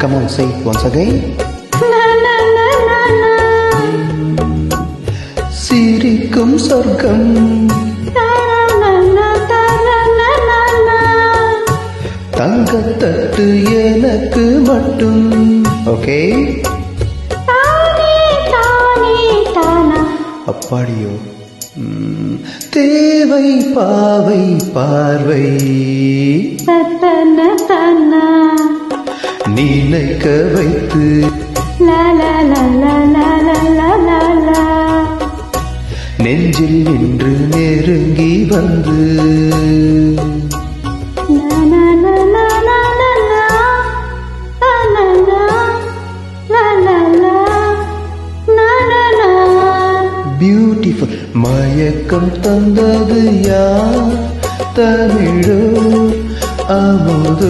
Come on, say it once again. சிரிக்கும் சொர்க்கம் தங்கத்தட்டு எனக்கு மட்டும். ஓகே, அப்பாடியோ. தேவை பாவை பார்வை நினைக்க வைத்து நெஞ்சில் நின்று நெருங்கி வந்து பியூட்டிஃபுல் மயக்கம் தந்தது யார்? தமிழோ அமுது